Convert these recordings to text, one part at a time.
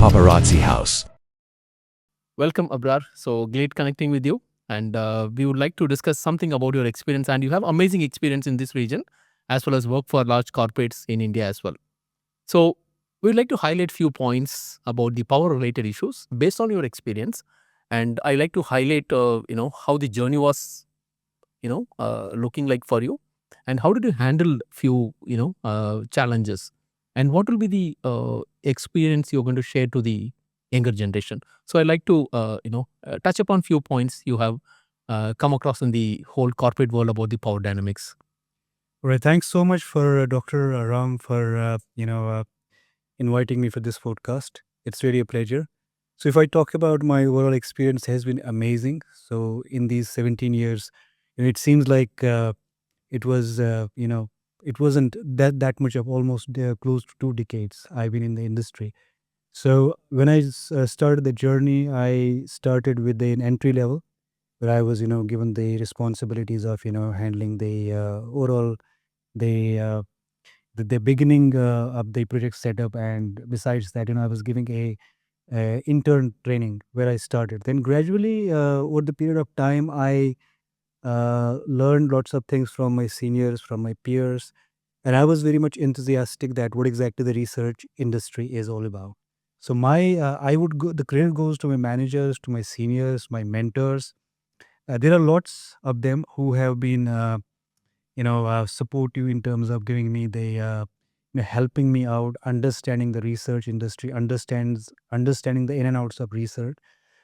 Paparazzi House. Welcome, Abrar. So great connecting with you. And we would like to discuss something about your experience. And you have amazing experience in this region, as well as work for large corporates in India as well. So we'd like to highlight few points about the power-related issues based on your experience. And I like to highlight, how the journey was, looking like for you, and how did you handle few, challenges, and what will be the experience you're going to share to the younger generation. So I like to, touch upon few points you have come across in the whole corporate world about the power dynamics. Right. Thanks so much for Dr. Ram for inviting me for this podcast. It's really a pleasure. So if I talk about my overall experience, has been amazing. So in these 17 years, it seems like it was it wasn't that much of almost close to 2 decades I've been in the industry. So when I started the journey, I started with an entry level where I was given the responsibilities of handling the overall the the beginning of the project setup, and besides that I was giving a intern training where I started. Then gradually over the period of time I learned lots of things from my seniors, from my peers, and I was very much enthusiastic that what exactly the research industry is all about. So my I would go, the credit goes to my managers, to my seniors, my mentors. There are lots of them who have been supportive in terms of giving me the helping me out, understanding the research industry, understanding the in and outs of research.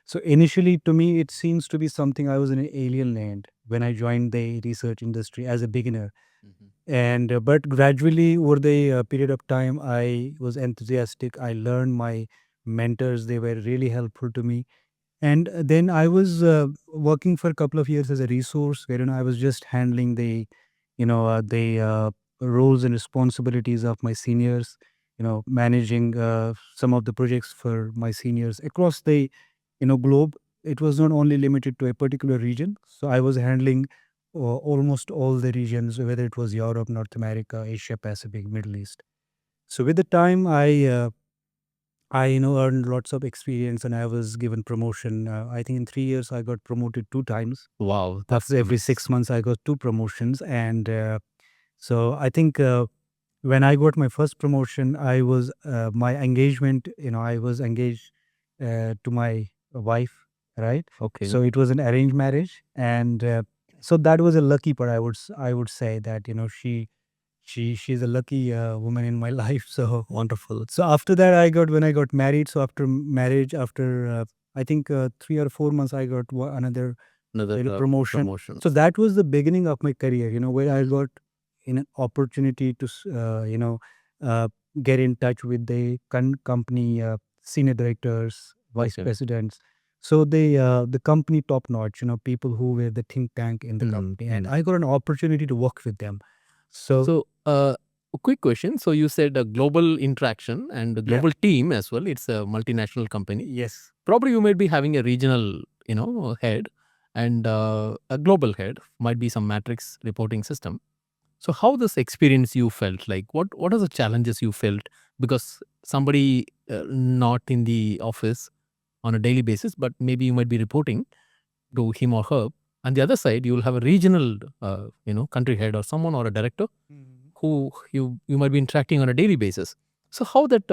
So initially, to me, it seems to be something I was in an alien land when I joined the research industry as a beginner. And but gradually over the period of time, I was enthusiastic. I learned. My mentors, they were really helpful to me. And then I was working for a couple of years as a resource, wherein I was just handling the roles and responsibilities of my seniors, managing some of the projects for my seniors across the globe. It was not only limited to a particular region. So I was handling almost all the regions, whether it was Europe, North America, Asia Pacific, Middle East. So with the time, I earned lots of experience, and I was given promotion. I think in 3 years I got promoted 2 times. Wow, that's After every 6 months I got 2 promotions, and so I think when I got my first promotion, I was my engagement. I was engaged to my wife, right? okay. So it was an arranged marriage, and so that was a lucky part. I would say that she's a lucky woman in my life. So Wonderful. so after that, when I got married. So after marriage, after I think 3 or 4 months, I got another Another promotion. So that was the beginning of my career. Where I got an opportunity to uh, get in touch with the company senior directors, vice Okay. presidents. So the company top notch. People who were the think tank in the company, and I got an opportunity to work with them. So A quick question. So you said a global interaction and a global team as well. It's a multinational company. yes. Probably you might be having a regional, head, and a global head. Might be some matrix reporting system. So how this experience you felt like? What are the challenges you felt because somebody not in the office on a daily basis, but maybe you might be reporting to him or her. On the other side, you will have a regional, country head or someone or a director who you might be interacting on a daily basis. So how that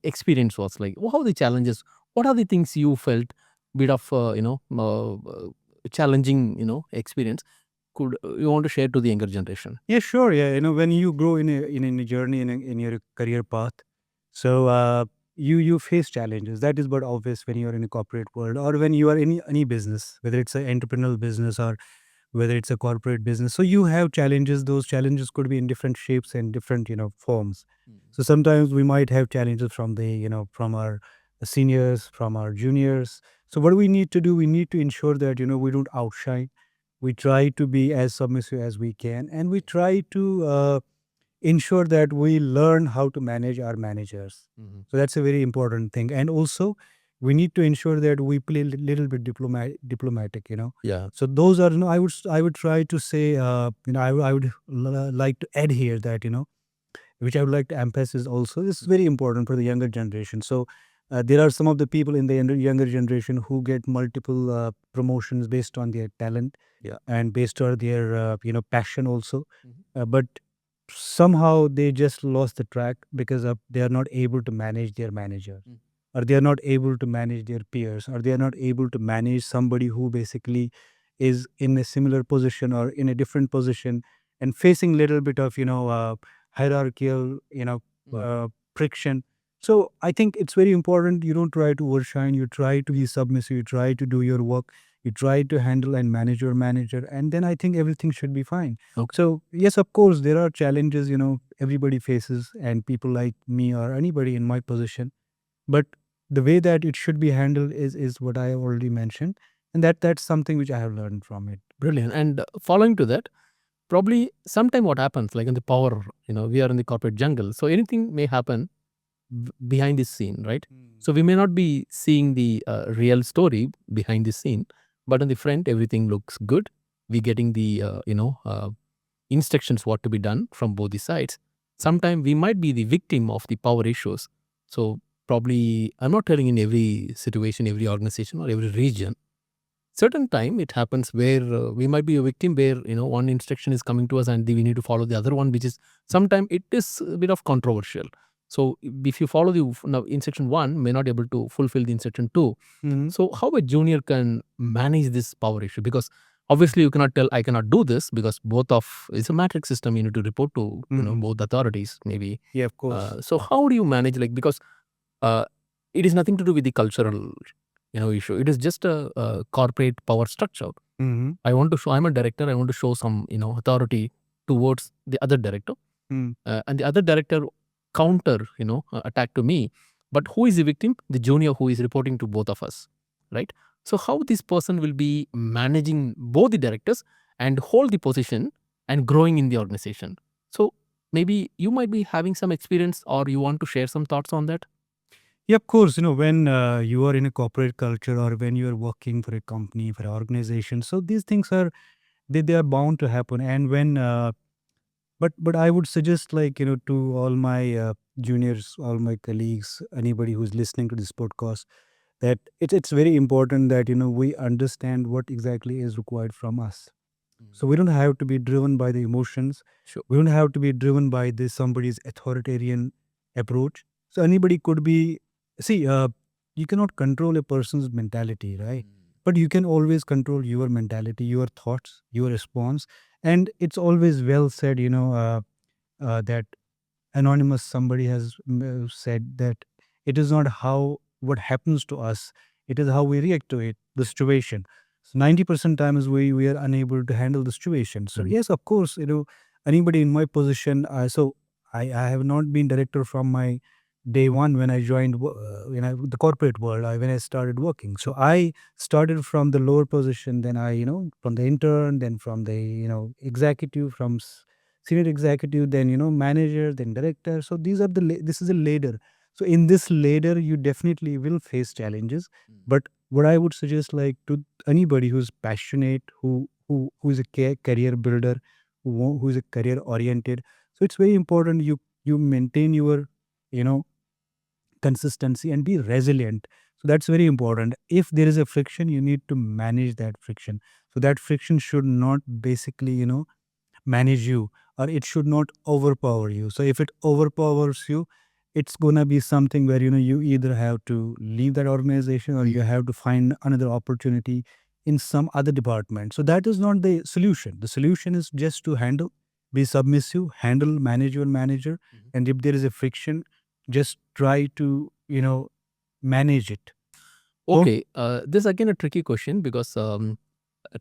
experience was like? How the challenges? What are the things you felt bit of challenging experience? Could you want to share to the younger generation? Yeah, sure. Yeah, when you grow in a journey in your career path, so you face challenges. That is but obvious when you are in a corporate world, or when you are in any business, whether it's an entrepreneurial business or whether it's a corporate business. So you have challenges. Those challenges could be in different shapes and different forms. So sometimes we might have challenges from the from our seniors, from our juniors. So what we need to do, we need to ensure that we don't outshine. We try to be as submissive as we can, and we try to ensure that we learn how to manage our managers. So that's a very important thing. And also, we need to ensure that we play a little bit diplomatic. Yeah. So those are, I would try to say, I would like to add here that which I would like to emphasize also. This is very important for the younger generation. So There are some of the people in the younger generation who get multiple promotions based on their talent, Yeah. and based on their passion also. Mhm. But somehow they just lost the track because of they are not able to manage their managers, Mm. or they are not able to manage their peers, or they are not able to manage somebody who basically is in a similar position or in a different position, and facing little bit of hierarchical Mm. friction. So I think it's very important you don't try to overshine, you try to be submissive, you try to do your work, you try to handle and manage your manager, and then I think everything should be fine. Okay. So yes, of course there are challenges, everybody faces, and people like me or anybody in my position, but the way that it should be handled is what I have already mentioned, and that's something which I have learned from it. Brilliant. And following to that, probably sometime what happens, like in the power, we are in the corporate jungle. So anything may happen behind the scene, right? So we may not be seeing the real story behind the scene, but in the front, everything looks good. We're getting the, instructions what to be done from both the sides. Sometimes we might be the victim of the power issues. So probably, I'm not telling in every situation, every organization or every region, certain time it happens where we might be a victim where one instruction is coming to us and we need to follow the other one, which is sometimes it is a bit of controversial. So if you follow the now instruction one may not able to fulfill the instruction two. Mhm. So how a junior can manage this power issue? Because obviously you cannot tell I cannot do this, because both of it's a matrix system, you need to report to Mhm. both authorities maybe. Yeah, of course. So how do you manage, like, because uh, it is nothing to do with the cultural issue. It is just a corporate power structure. Mhm. I want to show I'm a director. I want to show some authority towards the other director, Mm. and the other director counter attack to me. But who is the victim? The junior who is reporting to both of us, right? So how this person will be managing both the directors and hold the position and growing in the organization? So maybe you might be having some experience, or you want to share some thoughts on that. Yeah, of course. When you are in a corporate culture, or when you are working for a company, for an organization, so these things are they are bound to happen. And when but I would suggest, like, to all my juniors, all my colleagues, anybody who's listening to this podcast, that it's very important that we understand what exactly is required from us. So we don't have to be driven by the emotions. Sure. We don't have to be driven by this somebody's authoritarian approach. So anybody could be, see, you cannot control a person's mentality, right? But you can always control your mentality, your thoughts, your response. And it's always well said, that anonymous somebody has said that it is not how what happens to us, it is how we react to it, the situation. So 90% times we are unable to handle the situation. So yes, of course, anybody in my position, I have not been director from my day one when I joined the corporate world, when I started working. So I started from the lower position, then I from the intern, then from the executive, from senior executive, then manager, then director. So these are this is a ladder. So in this ladder you definitely will face challenges. But what I would suggest, like, to anybody who's passionate, who is a career builder, who is a career oriented, so it's very important you maintain your you know consistency and be resilient. So that's very important. If there is a friction, you need to manage that friction. So that friction should not basically manage you, or it should not overpower you. So if it overpowers you, it's going to be something where you either have to leave that organization, or you have to find another opportunity in some other department. So that is not the solution. The solution is just to handle, be submissive, handle, manage your manager. And if there is a friction, just try to manage it. Don't. Okay, this again a tricky question, because I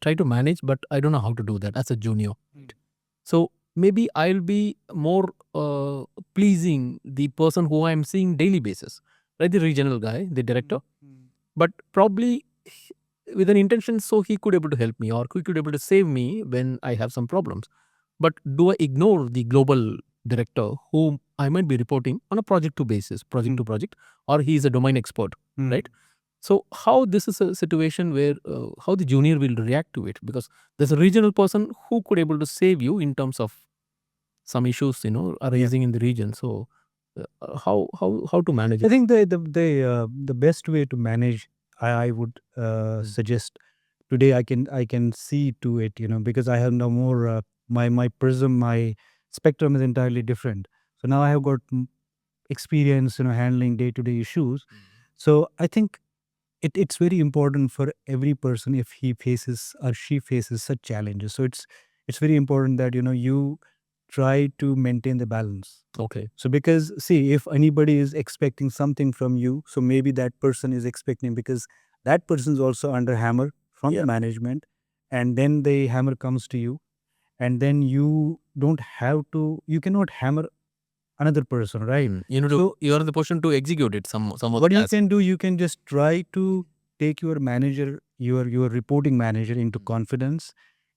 try to manage, but I don't know how to do that as a junior. So maybe I'll be more pleasing the person who I'm seeing daily basis, right? The regional guy, the director, but probably with an intention, so he could able to help me, or he could able to save me when I have some problems. But do I ignore the global director whom I might be reporting on a project to basis, project to project, or he is a domain expert, right? So how this is a situation where how the junior will react to it, because there's a regional person who could able to save you in terms of some issues Yeah. arising in the region. So How to manage I it? think the best way to manage, I would suggest today. I can see to it, because I have no more my prism, my spectrum is entirely different. So now I have got experience, handling day to day issues. So I think it's very important for every person if he faces or she faces such challenges. So it's very important that you try to maintain the balance. Okay. So because see, if anybody is expecting something from you, so maybe that person is expecting, because that person is also under hammer from the Yeah. management, and then the hammer comes to you, and then you cannot hammer another person, right? You know, So you are in the position to execute it. Some of the what you task. can do, you can just try to take your manager, your reporting manager, into confidence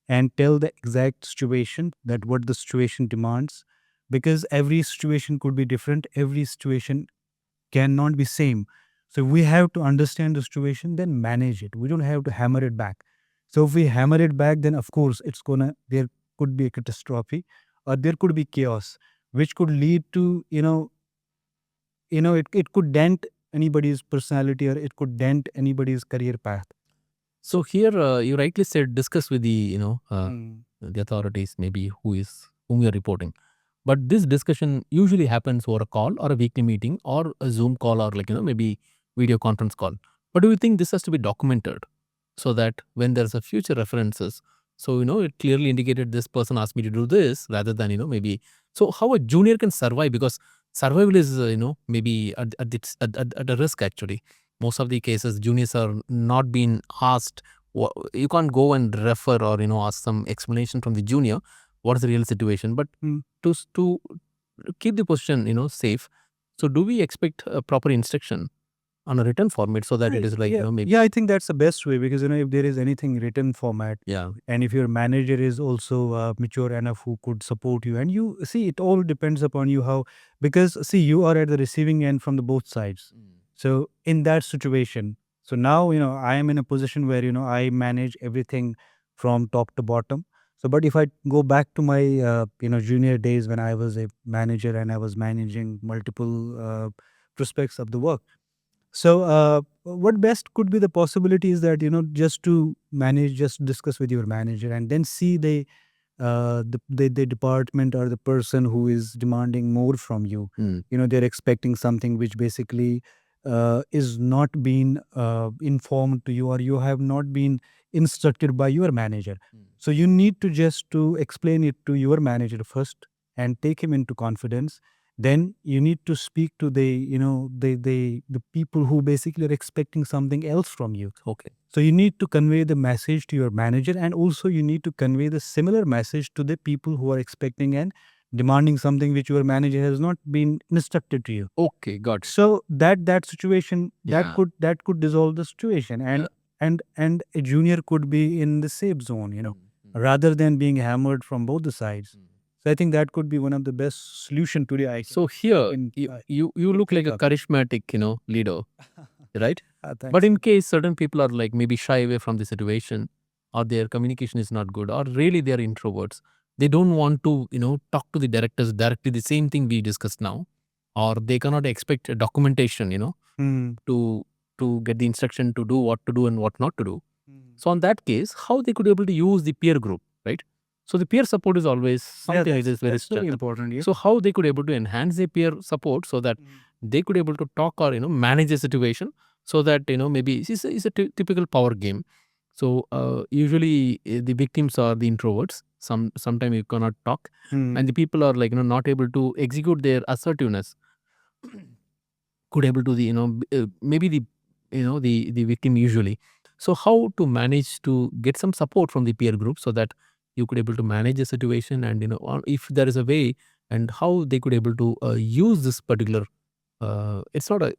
and tell the exact situation, that what the situation demands, because every situation could be different, every situation cannot be same. So we have to understand the situation, then manage it. We don't have to hammer it back. So if we hammer it back, then of course there could be a catastrophe, or there could be chaos, which could lead to it could dent anybody's personality, or it could dent anybody's career path. So here, you rightly said, discuss with the Mm. the authorities, maybe whom you are reporting. But this discussion usually happens over a call or a weekly meeting or a Zoom call or maybe video conference call. But do you think this has to be documented so that when there's a future references, so it clearly indicated this person asked me to do this rather than maybe. So how a junior can survive, because survival is maybe at a risk actually. Most of the cases juniors are not being asked. You can't go and refer or ask some explanation from the junior what is the real situation. But Mm. to keep the position safe, so do we expect a proper instruction on a written format so that it is like Yeah, maybe. yeah, I think that's the best way, because if there is anything written format, Yeah. and if your manager is also mature enough who could support you, and you see, it all depends upon you how, because see, you are at the receiving end from the both sides. So in that situation, so now I am in a position where I manage everything from top to bottom. So but if I go back to my junior days, when I was a manager and I was managing multiple prospects of the work, so what best could be the possibility is that just to manage, just discuss with your manager, and then see the department or the person who is demanding more from you. They're expecting something which basically is not being informed to you, or you have not been instructed by your manager. So you need to just to explain it to your manager first, and take him into confidence. Then you need to speak to the people who basically are expecting something else from you. Okay. So you need to convey the message to your manager, and also you need to convey the similar message to the people who are expecting and demanding something which your manager has not been instructed to you. Okay, got it. So that situation, that Yeah. could dissolve the situation, and a junior could be in the safe zone, rather than being hammered from both the sides. So I think that could be one of the best solution today. So here Can you look like think a of. charismatic leader, right? Thanks. But in case certain people are like maybe shy away from the situation, or their communication is not good, or really they are introverts, they don't want to talk to the directors directly the same thing we discussed now, or they cannot expect a documentation Hmm. to get the instruction to do what to do and what not to do. Hmm. So on that case, how they could able to use the peer group, right? So the peer support is always Yeah, something like this very that's very strong. important. Yeah. So how they could able to enhance their peer support so that they could able to talk or manage the situation, so that maybe it's a typical power game. So usually the victims are the introverts. Sometimes you cannot talk, Hmm. and the people are like not able to execute their assertiveness. Could able to the maybe the the victim usually. So how to manage to get some support from the peer group so that you could able to manage the situation, and if there is a way, and how they could able to use this particular it's not a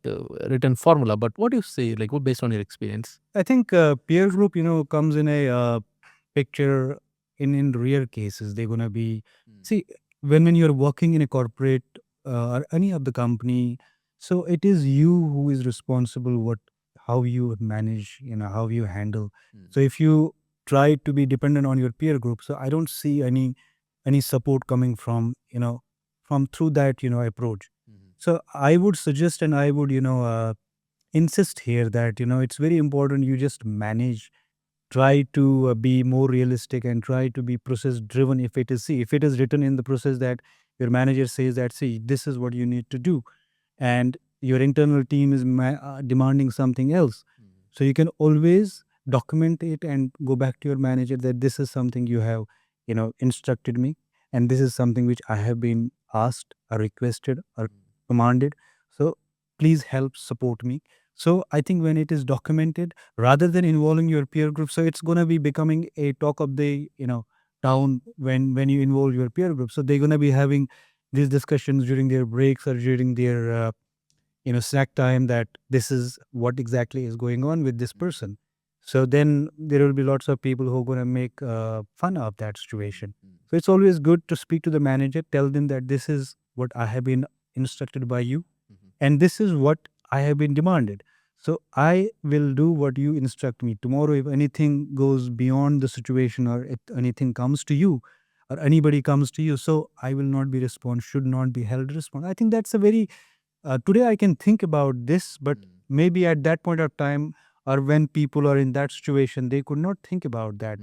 written formula, but what do you say, like what based on your experience? I think peer group, comes in a picture in rare cases. They're gonna be, see, when you're working in a corporate or any of the company, so it is you who is responsible what how you manage, how you handle. So if you try to be dependent on your peer group, so I don't see any support coming from from through that approach. So I would suggest, and I would, insist here that, it's very important you just manage, try to be more realistic and try to be process driven. If it is, see, if it is written in the process that your manager says that, see, this is what you need to do, and your internal team is demanding something else, so you can always document it and go back to your manager that this is something you have, instructed me, and this is something which I have been asked or requested or commanded. So please help support me. So I think when it is documented, rather than involving your peer group, so it's going to be becoming a talk of the, town when you involve your peer group. So they're going to be having these discussions during their breaks or during their snack time, that this is what exactly is going on with this person. So then there will be lots of people who are going to make fun of that situation. So it's always good to speak to the manager, tell them that this is what I have been instructed by you, and this is what I have been demanded. So I will do what you instruct me. Tomorrow, if anything goes beyond the situation, or if anything comes to you, or anybody comes to you, so I will not be responsible, should not be held responsible. I think that's a very today I can think about this, but maybe at that point of time, or when people are in that situation, they could not think about that.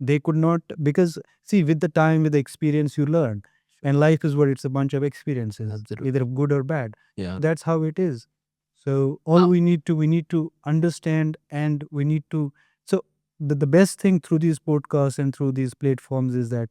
They could not, because see, with the time, with the experience, you learn, and life is what, it's a bunch of experiences, Absolutely. either good or bad. Yeah. That's how it is. So all we need to understand, and we need to. So the best thing through these podcasts and through these platforms is that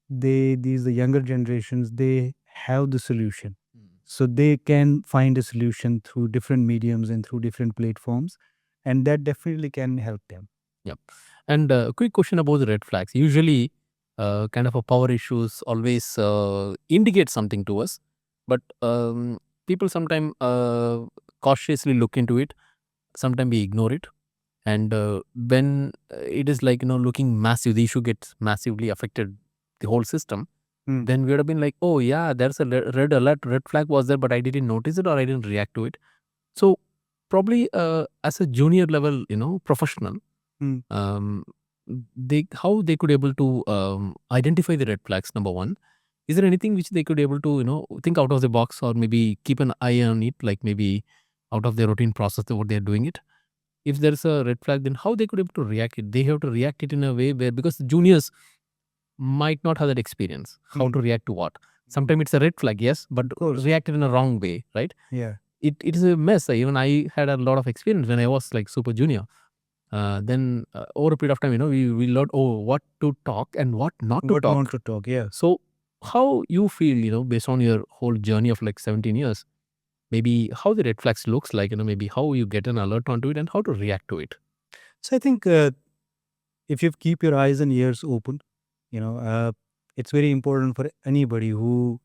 the younger generations, they have the solution, so they can find a solution through different mediums and through different platforms, and that definitely can help them. Yep. And quick question about the red flags. Usually, kind of a power issues always indicate something to us, but people sometimes cautiously look into it. Sometimes we ignore it, and when it is like looking massive, the issue gets massively affected the whole system. Then we would have been like, oh yeah, there's a red alert, red flag was there, but I didn't notice it or I didn't react to it. So probably as a junior level, professional, Mm. um, they how they could able to identify the red flags. Number one, is there anything which they could able to think out of the box, or maybe keep an eye on it, like maybe out of their routine process what they're doing it? If there's a red flag, then how they could able to react it? They have to react it in a way where, because the juniors might not have that experience, how to react to what. Sometimes it's a red flag, yes, but reacted in a wrong way, right? Yeah. It is a mess. Even I had a lot of experience when I was like super junior. Then over a period of time, we learned, oh, what to talk and what not to What talk. not to talk? Yeah. So how you feel, based on your whole journey of like 17 years, maybe how the red flags looks like, maybe how you get an alert onto it and how to react to it. So I think if you keep your eyes and ears open, it's very important for anybody who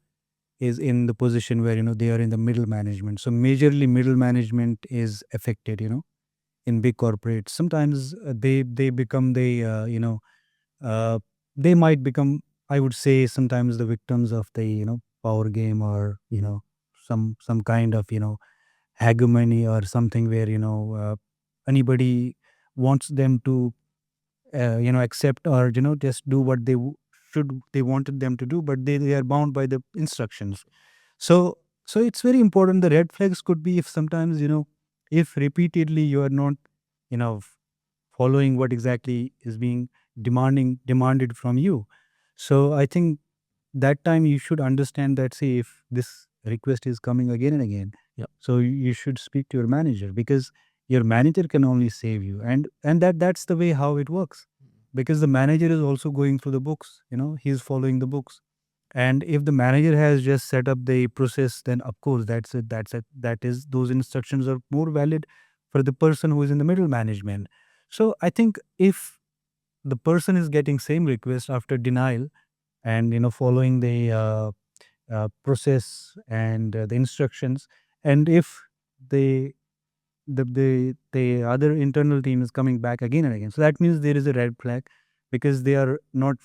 is in the position where they are in the middle management. So majorly middle management is affected. In big corporates, sometimes they become the uh, they might become, I would say, sometimes the victims of the power game, or some kind of hegemony or something, where anybody wants them to accept, or just do what they wanted them to do, but they are bound by the instructions. So it's very important. The red flags could be, if sometimes if repeatedly you are not following what exactly is being demanded from you. So I think that time you should understand that, see, if this request is coming again and again, Yep. so you should speak to your manager, because your manager can only save you, and that's the way how it works, because the manager is also going through the books, he's following the books. And if the manager has just set up the process, then of course that's it, that is, those instructions are more valid for the person who is in the middle management. So I think if the person is getting same request after denial, and following the process and the instructions, and if the the other internal team is coming back again and again, so that means there is a red flag, because they are not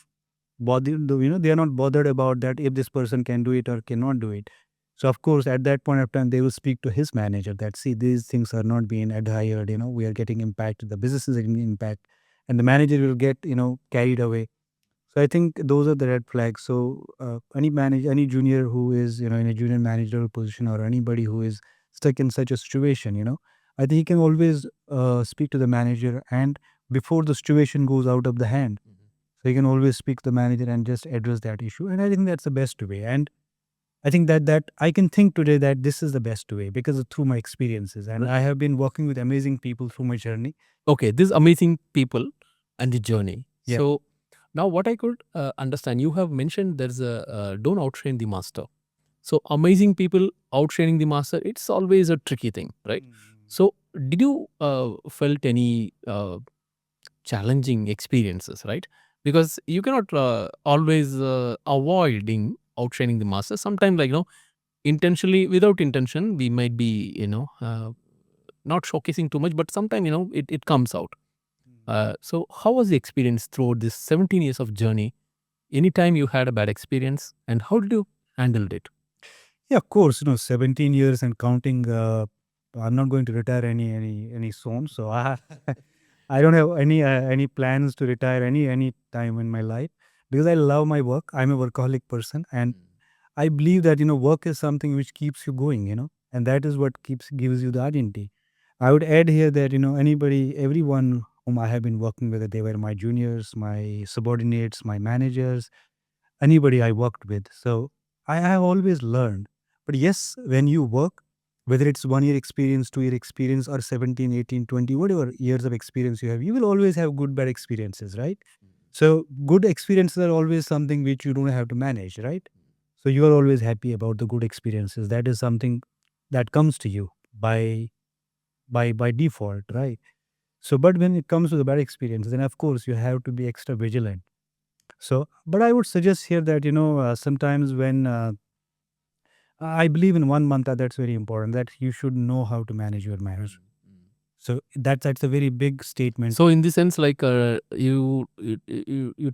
bothered, they are not bothered about that, if this person can do it or cannot do it. So of course at that point of time they will speak to his manager that, see, these things are not being adhered, we are getting impacted, the business is getting impact, and the manager will get carried away. So I think those are the red flags. So any junior who is in a junior managerial position, or anybody who is stuck in such a situation, I think he can always speak to the manager, and before the situation goes out of the hand, so you can always speak to the manager and just address that issue. And I think that's the best way. And I think that I can think today that this is the best way because of through my experiences, and I have been working with amazing people through my journey. Okay, these amazing people and the journey. Yeah. So now what I could understand, you have mentioned there's a don't outshine the master. So amazing people outshining the master, it's always a tricky thing, right? So did you felt any challenging experiences, right? Because you cannot always avoiding outshining the master. Sometimes, like intentionally, without intention, we might be not showcasing too much, but sometimes it comes out. So how was the experience throughout this 17 years of journey? Anytime you had a bad experience, and how did you handled it? Yeah, of course. 17 years and counting. I'm not going to retire any soon, so I don't have any plans to retire any time in my life because I love my work. I'm a workaholic person, and I believe that work is something which keeps you going. And that is what gives you the identity. I would add here that everyone whom I have been working with, they were my juniors, my subordinates, my managers, anybody I worked with. So I have always learned. But yes, when you work, whether it's 1 year experience, 2 year experience, or 17, 18, 20, whatever years of experience you have, you will always have good, bad experiences, right? So good experiences are always something which you don't have to manage, right? So you are always happy about the good experiences. That is something that comes to you by default, right? So, but when it comes to the bad experiences, then of course you have to be extra vigilant. So, but I would suggest here that sometimes when I believe in 1 month, that's very important. That you should know how to manage your matters. So that's a very big statement. So in the sense, like you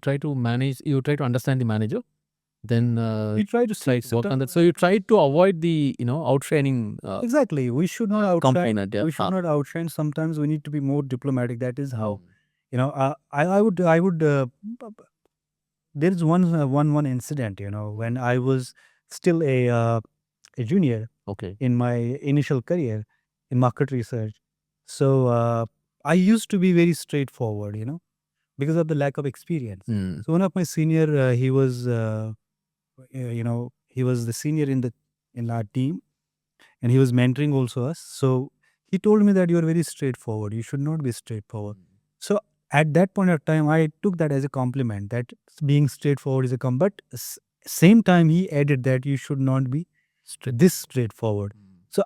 try to manage, you try to understand the manager, then We try to try see to work on that. So you try to avoid the outshining. Exactly. We should not outshine. Complainant, yeah. We should not outshine. Sometimes we need to be more diplomatic. That is how. I would. There is one incident. When I was still a junior Okay. in my initial career in market research. So I used to be very straightforward. Because of the lack of experience. Mm. So one of my senior, he was the senior in our team, and he was mentoring also us. So he told me that you are very straightforward. You should not be straightforward. So at that point of time, I took that as a compliment. That being straightforward is a compliment. But same time, he added that you should not be this straightforward. So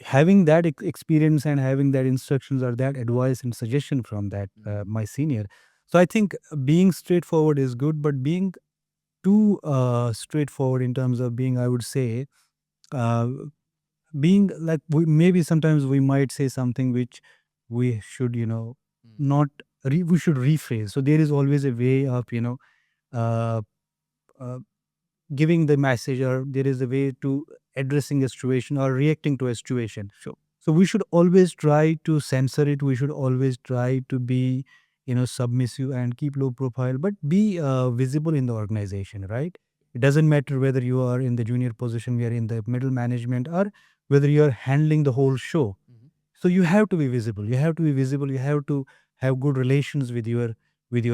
having that experience and having that instructions or that advice and suggestion from that my senior. So I think being straightforward is good, but being too straightforward in terms of being, I would say, uh, being like maybe sometimes we might say something which we should not we should rephrase. So there is always a way of uh, uh, giving the message, or there is a way to addressing a situation or reacting to a situation. Sure. So we should always try to censor it. We should always try to be submissive and keep low profile, but be visible in the organization, right? It doesn't matter whether you are in the junior position, we are in the middle management, or whether you are handling the whole show. So you have to be visible. You have to be visible. You have to have good relations with your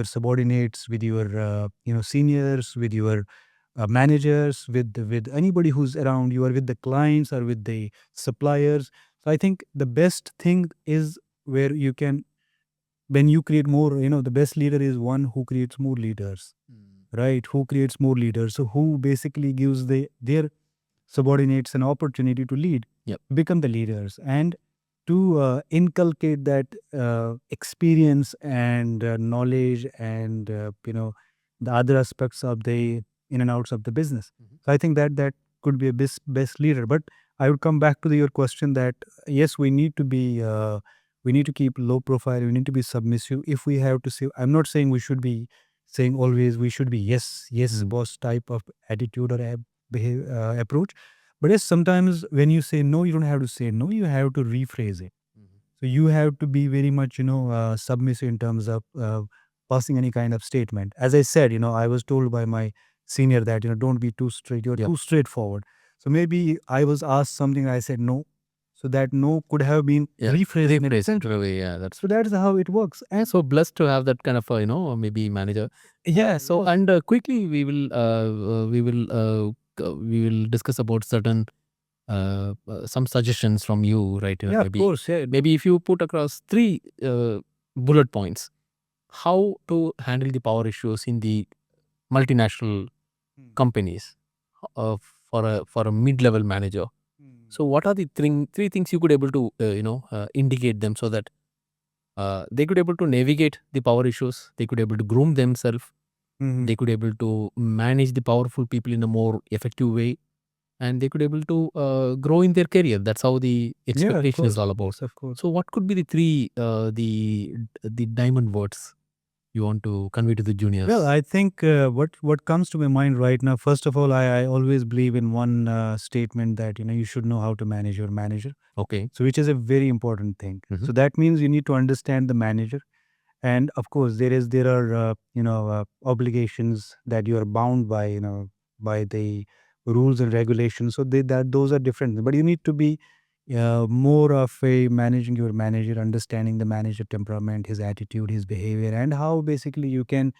subordinates, with your seniors, with your managers, with anybody who's around you, or with the clients or with the suppliers. So I think the best thing is where you can, when you create more, the best leader is one who creates more leaders, right? Who creates more leaders. So who basically gives their subordinates an opportunity to lead, Yep. become the leaders, and to inculcate that experience and knowledge and the other aspects of the in and outs of the business. So I think that could be a best leader. But I would come back to your question that yes, we need to keep low profile. We need to be submissive. If we have to say, I'm not saying we should be saying always we should be yes boss type of attitude or approach. But yes, sometimes when you say no, you don't have to say no. You have to rephrase it. So you have to be very much, submissive in terms of passing any kind of statement. As I said, I was told by my senior that, don't be too straight. You're Yeah. too straightforward. So maybe I was asked something, I said no. So that no could have been rephrased in a different way. Really, yeah, that's So that's how it works. And so blessed to have that kind of maybe manager. yeah, So and quickly we will discuss about certain some suggestions from you, right? yeah, of Maybe course. Yeah. maybe if you put across 3 bullet points, how to handle the power issues in the multinational companies for a mid-level manager. So what are the three things you could able to indicate them so that they could able to navigate the power issues, they could able to groom themselves, they could able to manage the powerful people in a more effective way, and they could able to grow in their career. That's how the expectation is all about. Yes, of course. So what could be the three the diamond words you want to convey to the juniors? Well, I think what comes to my mind right now, first of all, I always believe in one statement that you should know how to manage your manager. Okay. So which is a very important thing. Mhm. So that means you need to understand the manager, and of course there are obligations that you are bound by, by the rules and regulations. So that those are different, but you need to be more of a managing your manager, understanding the manager temperament, his attitude, his behavior, and how basically you can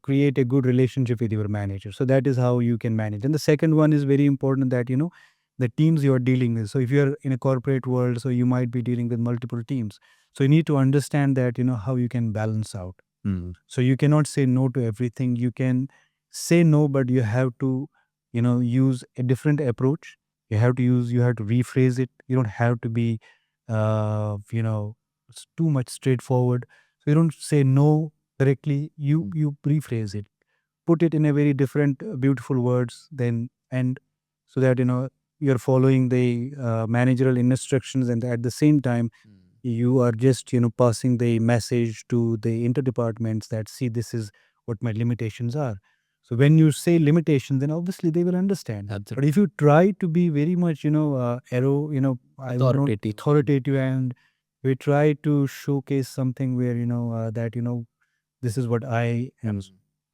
create a good relationship with your manager. So that is how you can manage. And the second one is very important, that the teams you are dealing with. So if you are in a corporate world, so you might be dealing with multiple teams. So you need to understand that how you can balance out. Mm. So you cannot say no to everything. You can say no, but you have to use a different approach. You have to rephrase it. You don't have to be too much straightforward. So you don't say no directly. You rephrase it, put it in a very different beautiful words, then, and so that you're following the managerial instructions, and at the same time you are just passing the message to the interdepartments that, see, this is what my limitations are. So when you say limitations, then obviously they will understand. Absolutely. But if you try to be very much arrow, I would not authoritative, and we try to showcase something where that this is what I am,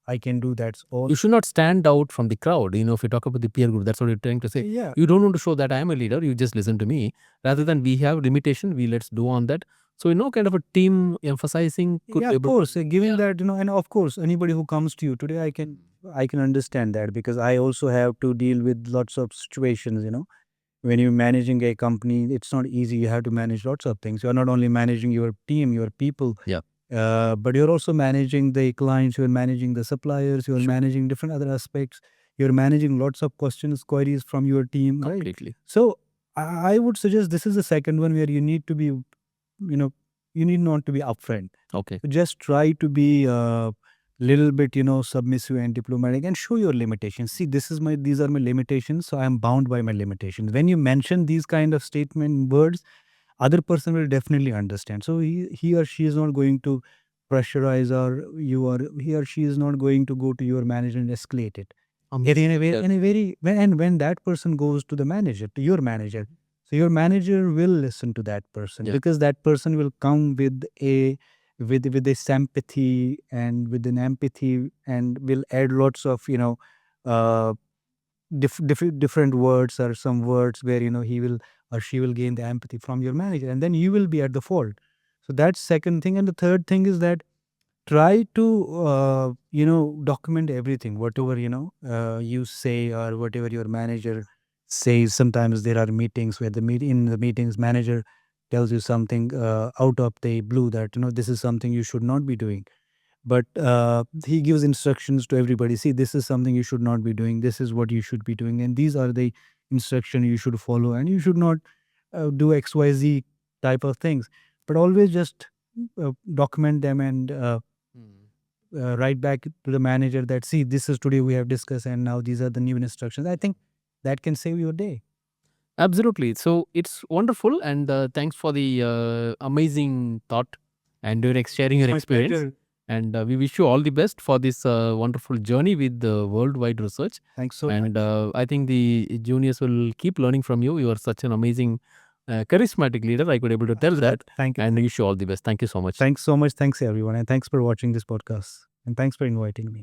I can do, that's all. You should not stand out from the crowd. If you talk about the peer group, that's what you're trying to say. Yeah. You don't want to show that I am a leader. You just listen to me. Rather than we have limitation, let's do on that. So kind of a team emphasizing. Could Yeah, be of able course. to, Giving that, and of course, anybody who comes to you today, I can understand that, because I also have to deal with lots of situations. When you're managing a company, it's not easy. You have to manage lots of things. You're not only managing your team, your people, Yeah. But you're also managing the clients. You're managing the suppliers. You're managing different other aspects. You're managing lots of questions, queries from your team, right? Completely. So I would suggest this is the second one, where you need to be, you need not to be upfront. Okay. So just try to be little bit, submissive and diplomatic, and show your limitations. See, these are my limitations, so I am bound by my limitations. When you mention these kind of statement words, other person will definitely understand. So he or she is not going to pressurize, or he or she is not going to go to your manager and escalate it. When that person goes to the manager, to your manager, so your manager will listen to that person, because that person will come with a sympathy and with an empathy, and will add lots of uh, different words, or some words where he will or she will gain the empathy from your manager, and then you will be at the fault. So that's second thing. And the third thing is that try to document everything, whatever you say, or whatever your manager says. Sometimes there are meetings where in the meetings, manager tells you something out of the blue, that this is something you should not be doing, but he gives instructions to everybody. See, this is something you should not be doing, this is what you should be doing, and these are the instructions you should follow, and you should not do XYZ type of things, but always just document them, and write back to the manager that, see, this is today we have discussed, and now these are the new instructions. I think that can save your day. Absolutely. So it's wonderful, and thanks for the amazing thought and sharing your My experience. pleasure. And we wish you all the best for this wonderful journey with the worldwide research. Thanks so And much. I think the juniors will keep learning from you. You are such an amazing charismatic leader. I could able to tell that. Thank you. And wish you all the best. Thank you so much. Thanks so much. Thanks, everyone. And thanks for watching this podcast. And thanks for inviting me.